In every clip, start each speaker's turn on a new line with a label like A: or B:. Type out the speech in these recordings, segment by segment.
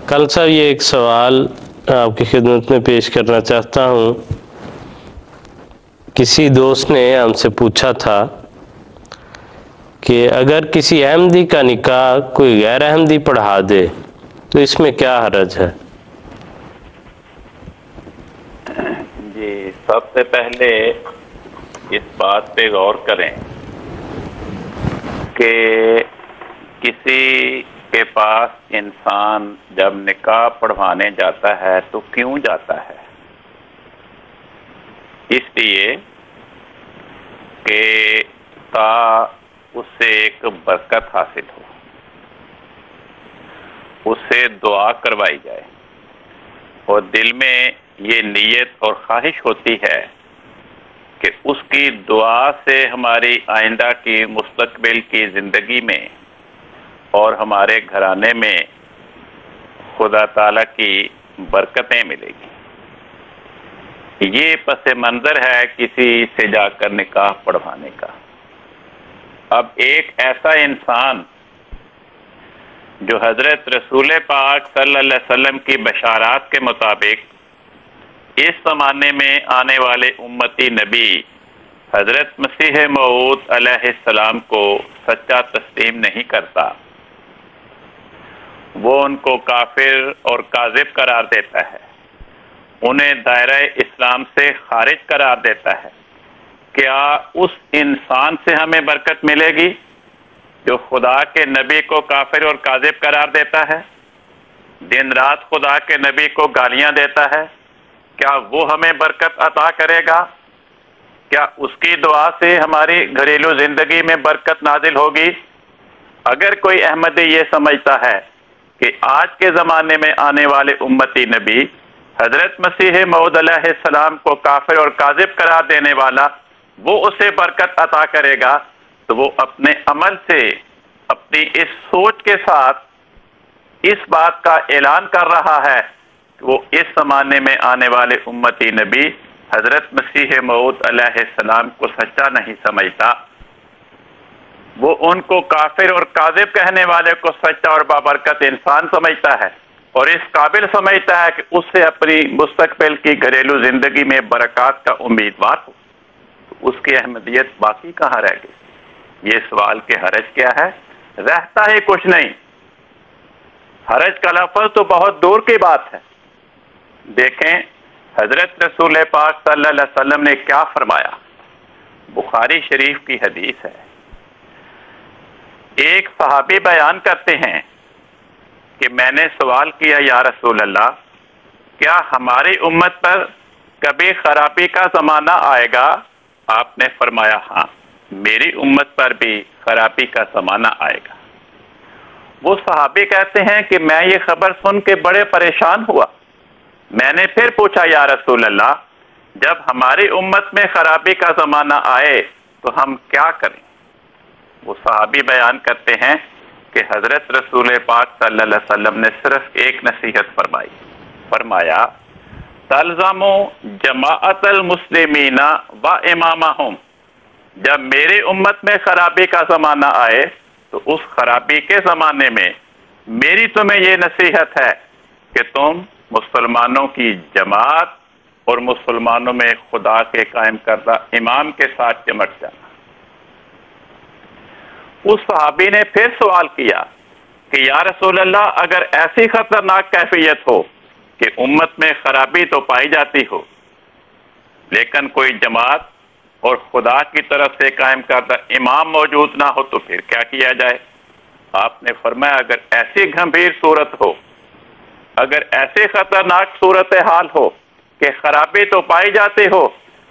A: کل سر یہ ایک سوال آپ کی خدمت میں پیش کرنا چاہتا ہوں۔ کسی دوست نے ہم سے پوچھا تھا کہ اگر کسی احمدی کا نکاح کوئی غیر احمدی پڑھا دے تو اس میں کیا حرج ہے؟
B: جی، سب سے پہلے اس بات پہ غور کریں کہ کسی کے پاس انسان جب نکاح پڑھوانے جاتا ہے تو کیوں جاتا ہے؟ اس لیے کہ تا اس سے ایک برکت حاصل ہو، اس سے دعا کروائی جائے، اور دل میں یہ نیت اور خواہش ہوتی ہے کہ اس کی دعا سے ہماری آئندہ کی مستقبل کی زندگی میں اور ہمارے گھرانے میں خدا تعالیٰ کی برکتیں ملے گی۔ یہ پس منظر ہے کسی سے جا کر نکاح پڑھوانے کا۔ اب ایک ایسا انسان جو حضرت رسول پاک صلی اللہ علیہ وسلم کی بشارات کے مطابق اس زمانے میں آنے والے امتی نبی حضرت مسیح موعود علیہ السلام کو سچا تسلیم نہیں کرتا، وہ ان کو کافر اور کاذب قرار دیتا ہے، انہیں دائرہ اسلام سے خارج قرار دیتا ہے۔ کیا اس انسان سے ہمیں برکت ملے گی جو خدا کے نبی کو کافر اور کاذب قرار دیتا ہے، دن رات خدا کے نبی کو گالیاں دیتا ہے؟ کیا وہ ہمیں برکت عطا کرے گا؟ کیا اس کی دعا سے ہماری گھریلو زندگی میں برکت نازل ہوگی؟ اگر کوئی احمدی یہ سمجھتا ہے کہ آج کے زمانے میں آنے والے امتی نبی حضرت مسیح موعود علیہ السلام کو کافر اور کاذب قرار دینے والا وہ اسے برکت عطا کرے گا، تو وہ اپنے عمل سے، اپنی اس سوچ کے ساتھ اس بات کا اعلان کر رہا ہے کہ وہ اس زمانے میں آنے والے امتی نبی حضرت مسیح موعود علیہ السلام کو سچا نہیں سمجھتا، وہ ان کو کافر اور کاذب کہنے والے کو سچا اور بابرکت انسان سمجھتا ہے، اور اس قابل سمجھتا ہے کہ اس سے اپنی مستقبل کی گھریلو زندگی میں برکات کا امیدوار ہو، تو اس کی احمدیت باقی کہاں رہ گئی؟ یہ سوال کہ حرج کیا ہے؟ رہتا ہی کچھ نہیں۔ حرج کا لفظ تو بہت دور کی بات ہے۔ دیکھیں حضرت رسول پاک صلی اللہ علیہ وسلم نے کیا فرمایا، بخاری شریف کی حدیث ہے۔ ایک صحابی بیان کرتے ہیں کہ میں نے سوال کیا، یا رسول اللہ، کیا ہماری امت پر کبھی خرابی کا زمانہ آئے گا؟ آپ نے فرمایا ہاں، میری امت پر بھی خرابی کا زمانہ آئے گا۔ وہ صحابی کہتے ہیں کہ میں یہ خبر سن کے بڑے پریشان ہوا۔ میں نے پھر پوچھا، یا رسول اللہ، جب ہماری امت میں خرابی کا زمانہ آئے تو ہم کیا کریں؟ وہ صحابی بیان کرتے ہیں کہ حضرت رسول پاک صلی اللہ علیہ وسلم نے صرف ایک نصیحت فرمائی، فرمایا تلزموا جماعت المسلمین و امامہم، جب میری امت میں خرابی کا زمانہ آئے تو اس خرابی کے زمانے میں میری تمہیں یہ نصیحت ہے کہ تم مسلمانوں کی جماعت اور مسلمانوں میں خدا کے قائم کردہ امام کے ساتھ چمٹ جانا۔ اس صحابی نے پھر سوال کیا کہ یا رسول اللہ، اگر ایسی خطرناک کیفیت ہو کہ امت میں خرابی تو پائی جاتی ہو لیکن کوئی جماعت اور خدا کی طرف سے قائم کردہ امام موجود نہ ہو تو پھر کیا کیا جائے؟ آپ نے فرمایا اگر ایسی گھمبیر صورت ہو، اگر ایسی خطرناک صورتحال ہو کہ خرابی تو پائی جاتی ہو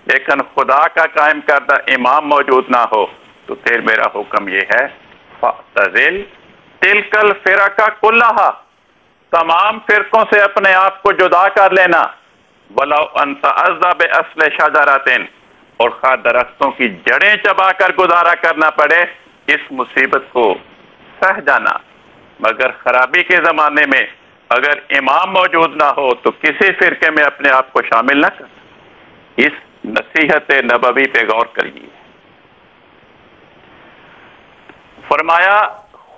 B: لیکن خدا کا قائم کردہ امام موجود نہ ہو تو پھر میرا حکم یہ ہے فاعتزل تلک الفرق کلھا، تمام فرقوں سے اپنے آپ کو جدا کر لینا، ولو ان تعض باصل شجرۃ، اور خواہ درختوں کی جڑیں چبا کر گزارا کرنا پڑے، اس مصیبت کو سہ جانا۔ مگر خرابی کے زمانے میں اگر امام موجود نہ ہو تو کسی فرقے میں اپنے آپ کو شامل نہ کر۔ اس نصیحت نبوی پہ غور کریے۔ فرمایا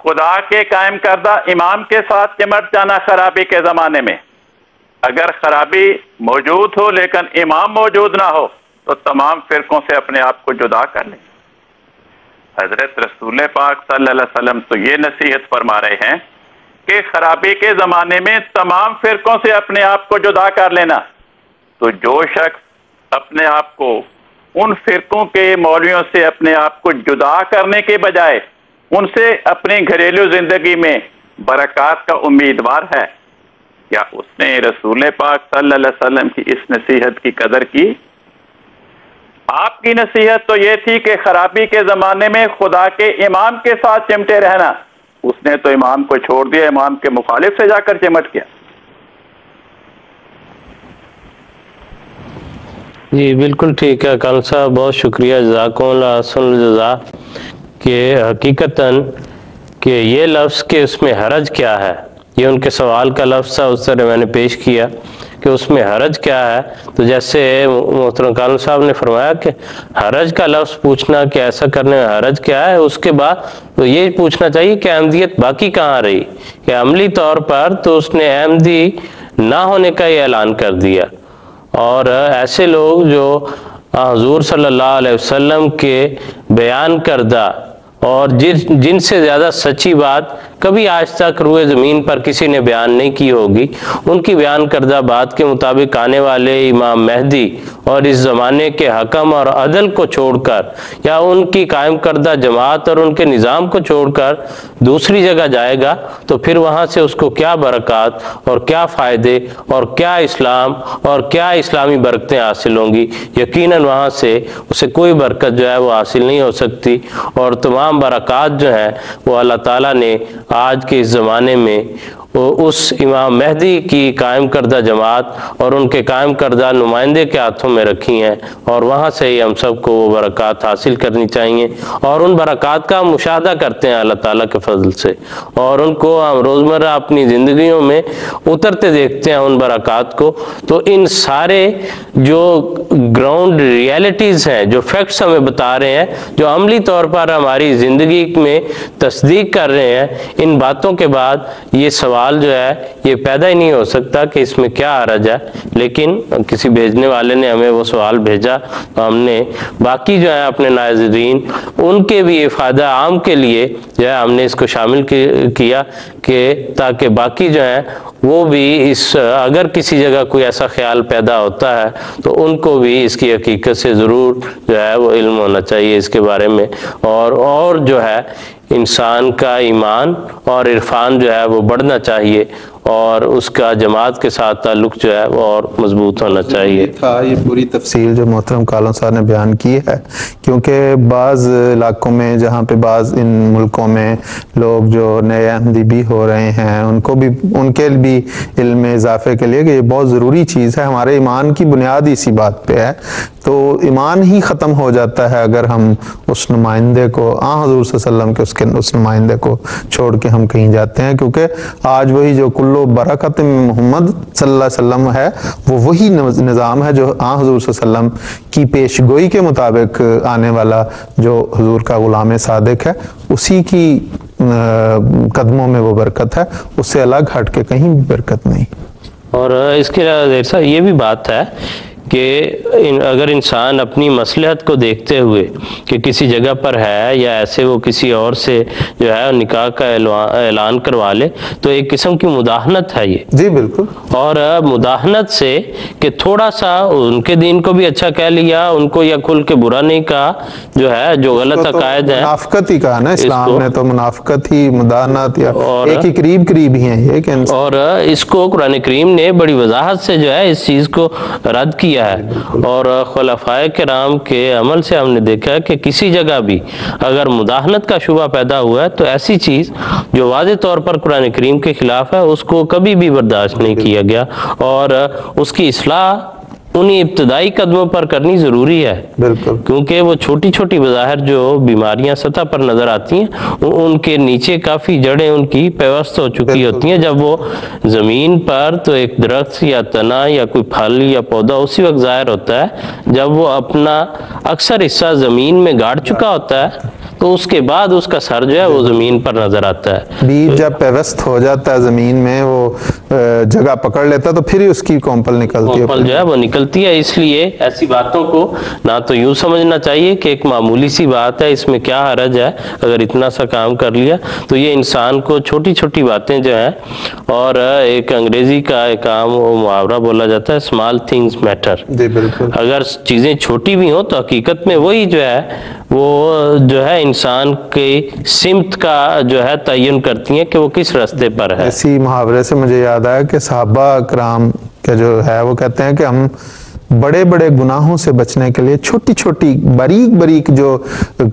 B: خدا کے قائم کردہ امام کے ساتھ چمٹ جانا خرابی کے زمانے میں. اگر خرابی موجود ہو لیکن امام موجود نہ ہو تو تمام فرقوں سے اپنے آپ کو جدا کر لیں. حضرت رسول پاک صلی اللہ علیہ وسلم تو یہ نصیحت فرما رہے ہیں کہ خرابی کے زمانے میں تمام فرقوں سے اپنے آپ کو جدا کر لینا. تو جو شخص اپنے آپ کو ان فرقوں کے مولویوں سے اپنے آپ کو جدا کرنے کے بجائے ان سے اپنی گھریلو زندگی میں برکات کا امیدوار ہے، کیا اس نے رسول پاک صلی اللہ علیہ وسلم کی اس نصیحت کی قدر کی؟ آپ کی نصیحت تو یہ تھی کہ خرابی کے زمانے میں خدا کے امام کے ساتھ چمٹے رہنا. اس نے تو امام کو چھوڑ دیا، امام کے مخالف سے جا کر چمٹ گیا.
A: جی بالکل ٹھیک ہے کالن صاحب، بہت شکریہ، جزاکم اللہ احسن الجزا. کہ حقیقتاً کہ یہ لفظ کہ اس میں حرج کیا ہے، یہ ان کے سوال کا لفظ تھا، اس طرح میں نے پیش کیا کہ اس میں حرج کیا ہے. تو جیسے محترم کالن صاحب نے فرمایا کہ حرج کا لفظ پوچھنا کہ ایسا کرنے میں حرج کیا ہے، اس کے بعد تو یہ پوچھنا چاہیے کہ احمدیت باقی کہاں رہی. کہ عملی طور پر تو اس نے احمدی نہ ہونے کا یہ اعلان کر دیا. اور ایسے لوگ جو حضور صلی اللہ علیہ وسلم کے بیان کردہ اور جن سے زیادہ سچی بات کبھی آج تک روئے زمین پر کسی نے بیان نہیں کی ہوگی، ان کی بیان کردہ بات کے مطابق آنے والے امام مہدی اور اس زمانے کے حکم اور عدل کو چھوڑ کر یا ان کی قائم کردہ جماعت اور ان کے نظام کو چھوڑ کر دوسری جگہ جائے گا تو پھر وہاں سے اس کو کیا برکات اور کیا فائدے اور کیا اسلام اور کیا اسلامی برکتیں حاصل ہوں گی؟ یقیناً وہاں سے اسے کوئی برکت جو ہے وہ حاصل نہیں ہو سکتی. اور تمام برکات جو ہیں وہ اللہ تعالیٰ نے آج کے اس زمانے میں اس امام مہدی کی قائم کردہ جماعت اور ان کے قائم کردہ نمائندے کے ہاتھوں میں رکھی ہیں. اور وہاں سے ہی ہم سب کو وہ برکات حاصل کرنی چاہیے اور ان برکات کا ہم مشاہدہ کرتے ہیں اللہ تعالیٰ کے فضل سے، اور ان کو ہم روزمرہ اپنی زندگیوں میں اترتے دیکھتے ہیں ان برکات کو. تو ان سارے جو گراؤنڈ ریئلٹیز ہیں، جو فیکٹس ہمیں بتا رہے ہیں، جو عملی طور پر ہماری زندگی میں تصدیق کر رہے ہیں، ان باتوں کے بعد یہ سوال جو ہے یہ پیدا ہی نہیں ہو سکتا کہ اس میں کیا حرج ہے. لیکن کسی بھیجنے والے نے ہمیں وہ سوال بھیجا تو ہم نے باقی جو ہے اپنے ناظرین ان کے بھی افادہ عام کے لیے جو ہے ہم نے اس کو شامل کیا کہ تاکہ باقی جو ہیں وہ بھی اس اگر کسی جگہ کوئی ایسا خیال پیدا ہوتا ہے تو ان کو بھی اس کی حقیقت سے ضرور جو ہے وہ علم ہونا چاہیے اس کے بارے میں. اور جو ہے انسان کا ایمان اور عرفان جو ہے وہ بڑھنا چاہیے اور اس کا جماعت کے ساتھ تعلق جو ہے وہ اور مضبوط ہونا چاہیے.
C: یہ پوری تفصیل جو محترم کالن صاحب نے بیان کی ہے، کیونکہ بعض علاقوں میں جہاں پہ بعض ان ملکوں میں لوگ جو نئے احمدی بھی ہو رہے ہیں ان کے بھی علم میں اضافے کے لیے کہ یہ بہت ضروری چیز ہے. ہمارے ایمان کی بنیاد اسی بات پہ ہے. تو ایمان ہی ختم ہو جاتا ہے اگر ہم اس نمائندے کو حضور صلی اللہ علیہ وسلم کے اس نمائندے کو چھوڑ کے ہم کہیں جاتے ہیں. کیونکہ آج وہی جو کلو برکت محمد صلی اللہ علیہ وسلم ہے وہ وہی نظام ہے جو حضور صلی اللہ علیہ وسلم کی پیش گوئی کے مطابق آنے والا جو حضور کا غلام صادق ہے اسی کی قدموں میں وہ برکت ہے، اس سے الگ ہٹ کے کہیں بھی برکت نہیں.
A: اور اس کے علاوہ صاحب یہ بھی بات ہے کہ اگر انسان اپنی مصلحت کو دیکھتے ہوئے کہ کسی جگہ پر ہے یا ایسے وہ کسی اور سے جو ہے نکاح کا اعلان کروا لے تو ایک قسم کی مداہنت ہے یہ.
C: جی بالکل. اور
A: مداہنت سے کہ تھوڑا سا ان کے دین کو بھی اچھا کہہ لیا، ان کو یا کھل کے برا نہیں کہا، جو ہے جو غلط عقائد ہیں
C: منافقت ہی کہا نا اسلام نے، تو منافقت ہی مداہنت یا ایک ہی قریب ہی ہیں یہ.
A: اور اس کو قرآن کریم نے بڑی وضاحت سے جو ہے اس چیز کو رد کیا ہے. اور خلفائے کرام کے عمل سے ہم نے دیکھا ہے کہ کسی جگہ بھی اگر مداہنت کا شبہ پیدا ہوا ہے تو ایسی چیز جو واضح طور پر قرآن کریم کے خلاف ہے اس کو کبھی بھی برداشت نہیں کیا گیا، اور اس کی اصلاح انہی ابتدائی قدموں پر کرنی ضروری ہے. بالکل. کیونکہ وہ چھوٹی چھوٹی بظاہر جو بیماریاں سطح پر نظر آتی ہیں ان کے نیچے کافی جڑیں ان کی پیوست ہو چکی ہوتی ہیں. جب وہ زمین پر تو ایک درخت یا تنا یا کوئی پھل یا پودا اسی وقت ظاہر ہوتا ہے جب وہ اپنا اکثر حصہ زمین میں گاڑ چکا ہوتا ہے تو اس کے بعد اس کا سر جو ہے وہ زمین پر نظر آتا ہے.
C: بیج جب پیوست ہو جاتا ہے زمین میں، وہ جگہ پکڑ لیتا ہے، تو پھر ہی اس کی کونپل نکلتی ہے،
A: کونپل جو ہے وہ نکلتی ہے. اس لیے ایسی باتوں کو نہ تو یوں سمجھنا چاہیے کہ ایک معمولی سی بات ہے، اس میں کیا حرج ہے اگر اتنا سا کام کر لیا. تو یہ انسان کو چھوٹی چھوٹی باتیں جو ہیں، اور ایک انگریزی کا ایک عام محاورہ بولا جاتا ہے اسمال تھنگز میٹر.
C: جی بالکل.
A: اگر چیزیں چھوٹی بھی ہوں تو حقیقت میں وہی جو ہے وہ جو ہے انسان کی سمت کا جو ہے تعین کرتی ہیں کہ وہ کس راستے پر ہے.
C: اسی محاورے سے مجھے یاد آیا کہ صحابہ کرام کا جو ہے وہ کہتے ہیں کہ ہم بڑے بڑے گناہوں سے بچنے کے لیے چھوٹی چھوٹی باریک باریک جو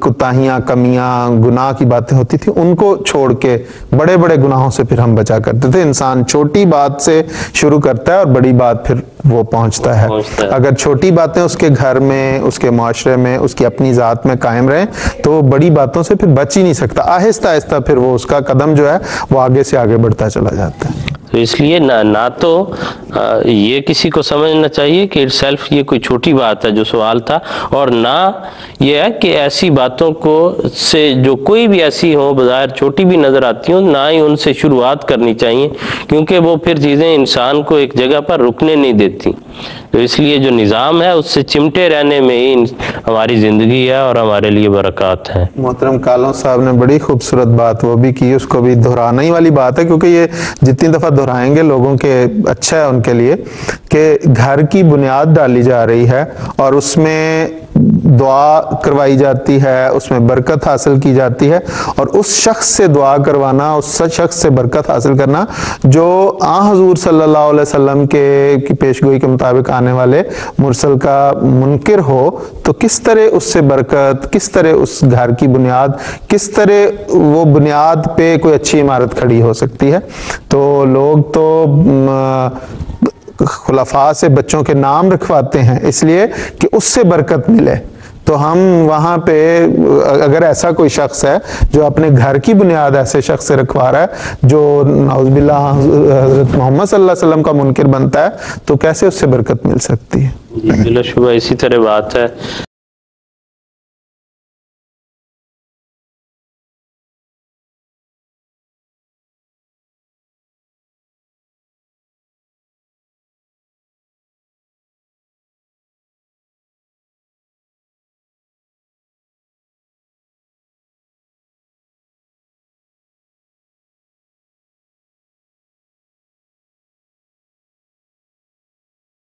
C: کوتاہیاں، کمیاں، گناہ کی باتیں ہوتی تھی ان کو چھوڑ کے بڑے بڑے گناہوں سے پھر ہم بچا کرتے تھے. انسان چھوٹی بات سے شروع کرتا ہے اور بڑی بات پھر وہ پہنچتا ہے. اگر چھوٹی باتیں اس کے گھر میں، اس کے معاشرے میں، اس کی اپنی ذات میں قائم رہیں تو وہ بڑی باتوں سے پھر بچ ہی نہیں سکتا. آہستہ آہستہ پھر وہ اس کا قدم جو ہے وہ آگے سے آگے بڑھتا چلا جاتا ہے.
A: تو اس لیے نہ تو یہ کسی کو سمجھنا چاہیے کہ سیلف یہ کوئی چھوٹی بات ہے جو سوال تھا، اور نہ یہ ہے کہ ایسی باتوں کو سے جو کوئی بھی ایسی ہوں بظاہر چھوٹی بھی نظر آتی ہوں، نہ ہی ان سے شروعات کرنی چاہیے، کیونکہ وہ پھر چیزیں انسان کو ایک جگہ پر رکنے نہیں دیتی. تو اس لیے جو نظام ہے اس سے چمٹے رہنے میں ہی ہماری زندگی ہے اور ہمارے لیے برکات ہیں.
C: محترم کالوں صاحب نے بڑی خوبصورت بات وہ بھی کی، اس کو بھی دہرانے ہی والی بات ہے، کیونکہ یہ جتنی دفعہ دہرائیں گے لوگوں کے اچھا ہے ان کے لیے، کہ گھر کی بنیاد ڈالی جا رہی ہے اور اس میں دعا کروائی جاتی ہے، اس میں برکت حاصل کی جاتی ہے، اور اس شخص سے دعا کروانا، اس شخص سے برکت حاصل کرنا جو حضور صلی اللہ علیہ وسلم کی پیشگوئی کے مطابق آنے والے مرسل کا منکر ہو، تو کس طرح اس سے برکت، کس طرح اس گھر کی بنیاد، کس طرح وہ بنیاد پہ کوئی اچھی عمارت کھڑی ہو سکتی ہے. تو لوگ تو خلفاء سے بچوں کے نام رکھواتے ہیں اس لیے کہ اس سے برکت ملے. تو ہم وہاں پہ اگر ایسا کوئی شخص ہے جو اپنے گھر کی بنیاد ایسے شخص سے رکھوا رہا ہے جو نعوذ باللہ حضرت محمد صلی اللہ علیہ وسلم کا منکر بنتا ہے، تو کیسے اس سے برکت مل سکتی ہے؟
A: بلا شبہ اسی طرح بات ہے.